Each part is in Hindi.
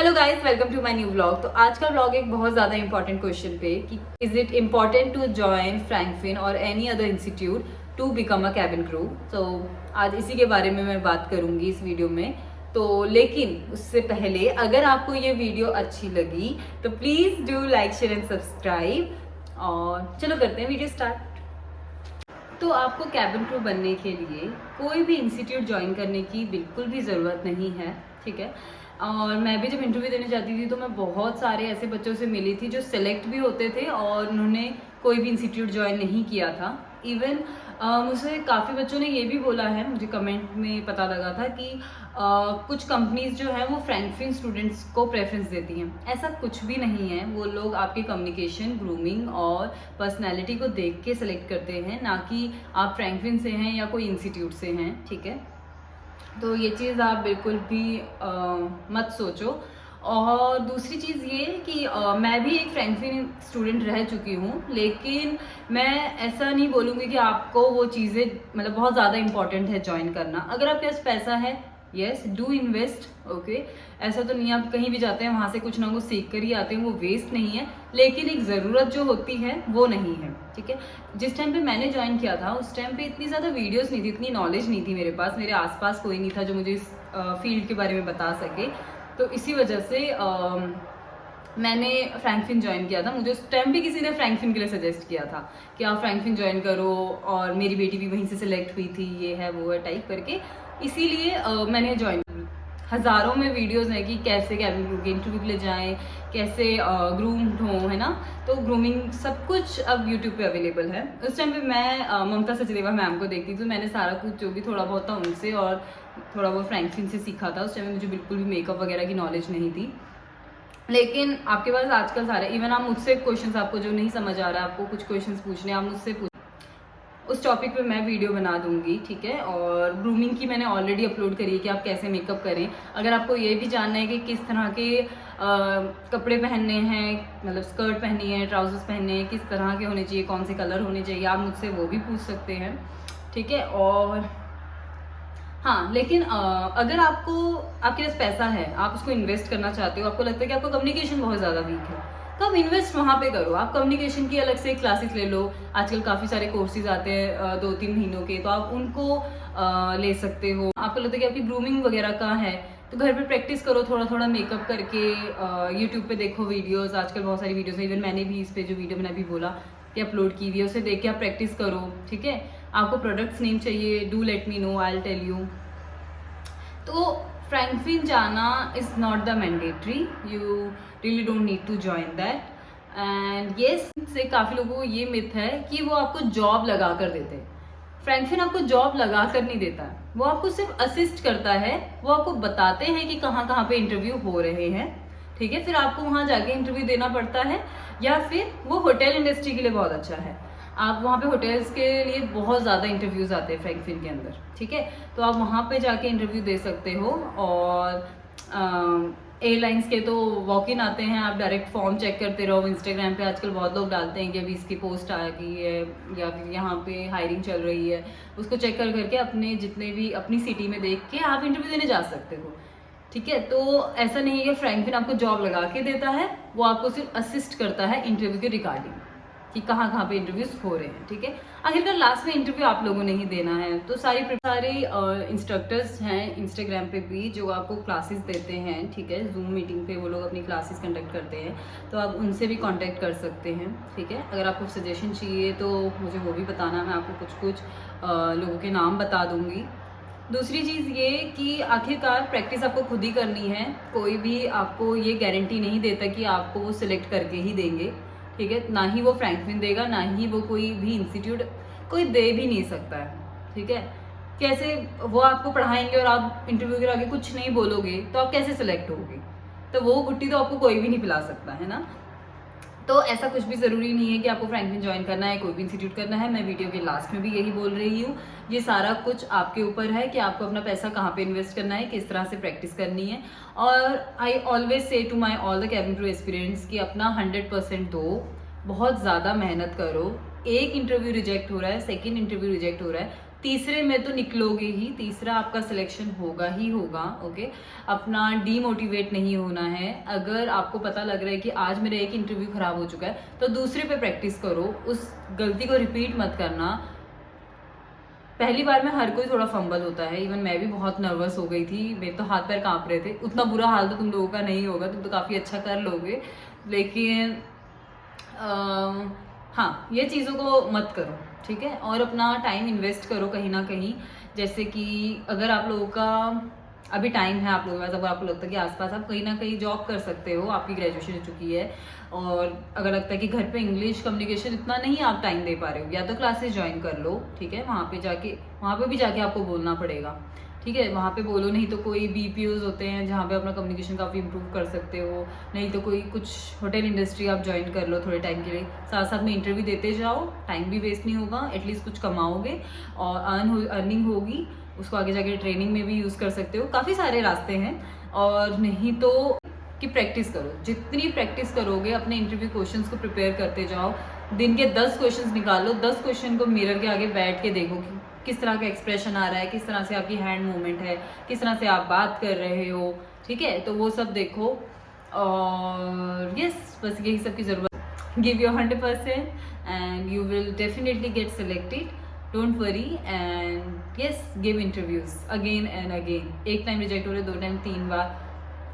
Hello guys, welcome to my new vlog. तो आज का व्लॉग एक बहुत ज़्यादा इंपॉर्टेंट क्वेश्चन पे कि is it important to join Frankfinn और any other institute to become a cabin crew. तो आज इसी के बारे में मैं बात करूंगी इस वीडियो में। तो लेकिन उससे पहले अगर आपको ये वीडियो अच्छी लगी तो please do like share and subscribe. और चलो करते हैं वीडियो स्टार्ट। तो आपको कैबिन क्रू बनने के लिए कोई भी इंस्टीट्यूट ज्वाइन करने की बिल्कुल भी ज़रूरत नहीं है, ठीक है। और मैं भी जब इंटरव्यू देने जाती थी तो मैं बहुत सारे ऐसे बच्चों से मिली थी जो सेलेक्ट भी होते थे और उन्होंने कोई भी इंस्टीट्यूट ज्वाइन नहीं किया था। इवन मुझे काफ़ी बच्चों ने ये भी बोला है, मुझे कमेंट में पता लगा था कि कुछ कंपनीज जो है वो फ्रैंकफिन स्टूडेंट्स को प्रेफरेंस देती हैं। ऐसा कुछ भी नहीं है। वो लोग आपके कम्युनिकेशन, ग्रूमिंग और पर्सनैलिटी को देख के सेलेक्ट करते हैं, ना कि आप फ्रैंकफिन से हैं या कोई इंस्टीट्यूट से हैं, ठीक है। तो ये चीज़ आप बिल्कुल भी मत सोचो। और दूसरी चीज़ ये कि मैं भी एक फ्रैंकफिन स्टूडेंट रह चुकी हूँ, लेकिन मैं ऐसा नहीं बोलूँगी कि आपको वो चीज़ें मतलब बहुत ज़्यादा इंपॉर्टेंट है ज्वाइन करना। अगर आपके पास पैसा है, यस डू इन्वेस्ट, ओके। ऐसा तो नहीं आप कहीं भी जाते हैं वहाँ से कुछ ना कुछ सीख कर ही आते हैं, वो वेस्ट नहीं है। लेकिन एक ज़रूरत जो होती है वो नहीं है, ठीक है। जिस टाइम पे मैंने ज्वाइन किया था उस टाइम पे इतनी ज़्यादा वीडियोस नहीं थी, इतनी नॉलेज नहीं थी मेरे पास, मेरे आसपास कोई नहीं था जो मुझे इस फील्ड के बारे में बता सके। तो इसी वजह से मैंने फ्रैंकफिन ज्वाइन किया था। मुझे उस टाइम भी किसी ने फ्रैंकफिन के लिए सजेस्ट किया था कि आप फ्रैंकफिन ज्वाइन करो, और मेरी बेटी भी वहीं से सिलेक्ट हुई थी, ये है वो है टाइप करके, इसीलिए मैंने ज्वाइन की। हज़ारों में वीडियोस हैं कि कैसे कैबिन क्रू के इंटरव्यू के लिए जाएं, कैसे ग्रूम्ड हो, है ना। तो ग्रूमिंग सब कुछ अब यूट्यूब पे अवेलेबल है। उस टाइम पे मैं ममता सचदेवा मैम को देखती थी, तो मैंने सारा कुछ जो भी थोड़ा बहुत था उनसे और थोड़ा बहुत फ्रैंकफिन से सीखा था। उस टाइम में मुझे बिल्कुल भी मेकअप वगैरह की नॉलेज नहीं थी। लेकिन आपके पास आजकल सारे, इवन आप मुझसे क्वेश्चंस, आपको जो नहीं समझ आ रहा है, आपको कुछ क्वेश्चंस पूछने, आप मुझसे पूछ, उस टॉपिक पे मैं वीडियो बना दूंगी, ठीक है। और ग्रूमिंग की मैंने ऑलरेडी अपलोड करी है कि आप कैसे मेकअप करें। अगर आपको ये भी जानना है कि किस तरह के कपड़े पहनने हैं, मतलब स्कर्ट पहननी है, ट्राउजर्स पहनने हैं, किस तरह के होने चाहिए, कौन से कलर होने चाहिए, आप मुझसे वो भी पूछ सकते हैं, ठीक है। और हाँ, लेकिन अगर आपके पास पैसा है, आप उसको इन्वेस्ट करना चाहते हो, आपको लगता है कि आपका कम्युनिकेशन बहुत ज़्यादा वीक है, तो आप इन्वेस्ट वहाँ पे करो। आप कम्युनिकेशन की अलग से क्लासेस ले लो। आजकल काफ़ी सारे कोर्सेज आते हैं 2-3 महीनों के, तो आप उनको ले सकते हो। आपको लगता है कि आपकी ग्रूमिंग वगैरह का है तो घर पे प्रैक्टिस करो, थोड़ा थोड़ा मेकअप करके। यूट्यूब पे देखो वीडियोस, आजकल बहुत सारी वीडियोस है। इवन मैंने भी इस पे जो वीडियो मैंने अभी बोला कि अपलोड की हुई है, उसे देख के आप प्रैक्टिस करो, ठीक है। आपको प्रोडक्ट्स नेम चाहिए, do let me know, I will tell you. तो फ्रैंकफिन जाना is not the mandatory, you really don't need to join that. And yes, से काफ़ी लोगों को ये मिथ है कि वो आपको जॉब लगा कर देते हैं। फ्रैंकफिन आपको जॉब लगा कर नहीं देता है, वो आपको सिर्फ असिस्ट करता है। वो आपको बताते हैं कि कहाँ कहाँ पे इंटरव्यू हो रहे हैं, ठीक है। फिर आपको वहाँ जाके इंटरव्यू देना पड़ता है, या फिर वो होटल इंडस्ट्री के लिए बहुत अच्छा है। आप वहाँ पे होटल्स के लिए बहुत ज़्यादा इंटरव्यूज़ आते हैं फ्रैंकफिन के अंदर, ठीक है। तो आप वहाँ पे जाके इंटरव्यू दे सकते हो। और एयरलाइंस के तो वॉक इन आते हैं, आप डायरेक्ट फॉर्म चेक करते रहो। इंस्टाग्राम पे आजकल बहुत लोग डालते हैं कि अभी इसकी पोस्ट आ गई है या फिर यहाँ पे हायरिंग चल रही है, उसको चेक कर करके अपने जितने भी अपनी सिटी में देख के आप इंटरव्यू देने जा सकते हो, ठीक है। तो ऐसा नहीं है कि फ्रैंकफिन आपको जॉब लगा के देता है, वो आपको सिर्फ असिस्ट करता है इंटरव्यू के रिगार्डिंग कि कहाँ कहाँ पे इंटरव्यूज हो रहे हैं, ठीक है। आखिरकार लास्ट में इंटरव्यू आप लोगों ने ही देना है। तो सारे इंस्ट्रक्टर्स हैं इंस्टाग्राम पे भी जो आपको क्लासेस देते हैं, ठीक है। जूम मीटिंग पे वो लोग अपनी क्लासेस कंडक्ट करते हैं, तो आप उनसे भी कांटेक्ट कर सकते हैं, ठीक है। अगर आपको सजेशन चाहिए तो मुझे वो भी बताना, मैं आपको कुछ कुछ लोगों के नाम बता दूँगी। दूसरी चीज़ ये कि आखिरकार प्रैक्टिस आपको खुद ही करनी है। कोई भी आपको ये गारंटी नहीं देता कि आपको वो सिलेक्ट करके ही देंगे, ठीक है। ना ही वो फ्रैंकफिन देगा, ना ही वो कोई भी इंस्टीट्यूट कोई दे भी नहीं सकता है, ठीक है। कैसे वो आपको पढ़ाएंगे और आप इंटरव्यू के आगे कुछ नहीं बोलोगे तो आप कैसे सिलेक्ट होगे। तो वो गुट्टी तो आपको कोई भी नहीं पिला सकता है ना। तो ऐसा कुछ भी ज़रूरी नहीं है कि आपको फ्रैंकफिन ज्वाइन करना है, कोई भी इंस्टीट्यूट करना है। मैं वीडियो के लास्ट में भी यही बोल रही हूँ, ये सारा कुछ आपके ऊपर है कि आपको अपना पैसा कहाँ पे इन्वेस्ट करना है, किस तरह से प्रैक्टिस करनी है। और I always say to my all the cabin crew aspirants कि अपना 100% दो, बहुत ज़्यादा मेहनत करो। एक इंटरव्यू रिजेक्ट हो रहा है, सेकेंड इंटरव्यू रिजेक्ट हो रहा है, तीसरे में तो निकलोगे ही, तीसरा आपका सिलेक्शन होगा ही होगा। ओके, अपना डीमोटिवेट नहीं होना है। अगर आपको पता लग रहा है कि आज मेरा एक इंटरव्यू खराब हो चुका है तो दूसरे पे प्रैक्टिस करो, उस गलती को रिपीट मत करना। पहली बार में हर कोई थोड़ा फंबल होता है, इवन मैं भी बहुत नर्वस हो गई थी, मेरे तो हाथ पैर कांप रहे थे। उतना बुरा हाल तो तुम लोगों का नहीं होगा, तुम तो काफ़ी अच्छा कर लोगे, लेकिन हाँ, ये चीज़ों को मत करो, ठीक है। और अपना टाइम इन्वेस्ट करो कहीं ना कहीं, जैसे कि अगर आप लोगों का अभी टाइम है आप लोगों के पास, अगर आपको लगता है कि आसपास आप कहीं ना कहीं जॉब कर सकते हो, आपकी ग्रेजुएशन हो चुकी है, और अगर लगता है कि घर पे इंग्लिश कम्युनिकेशन इतना नहीं आप टाइम दे पा रहे हो, या तो क्लासेस ज्वाइन कर लो, ठीक है। वहाँ पे भी जाके आपको बोलना पड़ेगा, ठीक है। वहाँ पे बोलो, नहीं तो कोई BPOs होते हैं जहाँ पे अपना कम्युनिकेशन काफ़ी इंप्रूव कर सकते हो, नहीं तो कोई कुछ होटल इंडस्ट्री आप ज्वाइन कर लो थोड़े टाइम के लिए, साथ साथ में इंटरव्यू देते जाओ, टाइम भी वेस्ट नहीं होगा, एटलीस्ट कुछ कमाओगे और अर्निंग होगी, उसको आगे जाके ट्रेनिंग में भी यूज़ कर सकते हो। काफ़ी सारे रास्ते हैं। और नहीं तो कि प्रैक्टिस करो, जितनी प्रैक्टिस करोगे अपने इंटरव्यू क्वेश्चंस को प्रिपेयर करते जाओ। दिन के 10 क्वेश्चंस निकालो, 10 क्वेश्चन को मिरर के आगे बैठ के देखो कि किस तरह का एक्सप्रेशन आ रहा है, किस तरह से आपकी हैंड मूवमेंट है, किस तरह से आप बात कर रहे हो, ठीक है। तो वो सब देखो, और यस, बस यही सब की ज़रूरत। Give your 100% and you will definitely get selected, don't worry, and yes, give interviews again and again. एक टाइम रिजेक्ट हो रहे, 2 टाइम, 3 बार,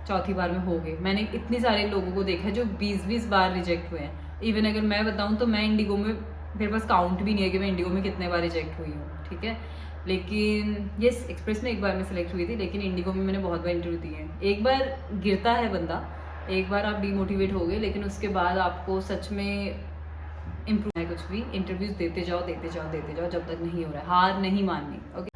चौथी बार में हो गए। मैंने इतने सारे लोगों को देखा है जो 20-20 बार रिजेक्ट हुए हैं। इवन अगर मैं बताऊं तो मैं इंडिगो में, मेरे पास काउंट भी नहीं है कि मैं इंडिगो में कितने बार रिजेक्ट हुई हूँ, ठीक है। लेकिन यस, एक्सप्रेस में एक बार मैं सिलेक्ट हुई थी, लेकिन इंडिगो में मैंने बहुत बार इंटरव्यू दिए हैं। एक बार गिरता है बंदा, एक बार आप डीमोटिवेट हो गए, लेकिन उसके बाद आपको सच में इम्प्रूव है। कुछ भी इंटरव्यूज देते जाओ, जब तक नहीं हो रहा है, हार नहीं माननी। Okay,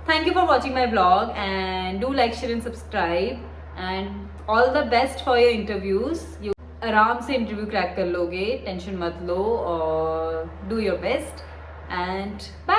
thank you for watching my blog and do like, share and subscribe, and all the best for your interviews. You आराम से इंटरव्यू क्रैक कर लोगे, टेंशन मत लो, और do your best and bye.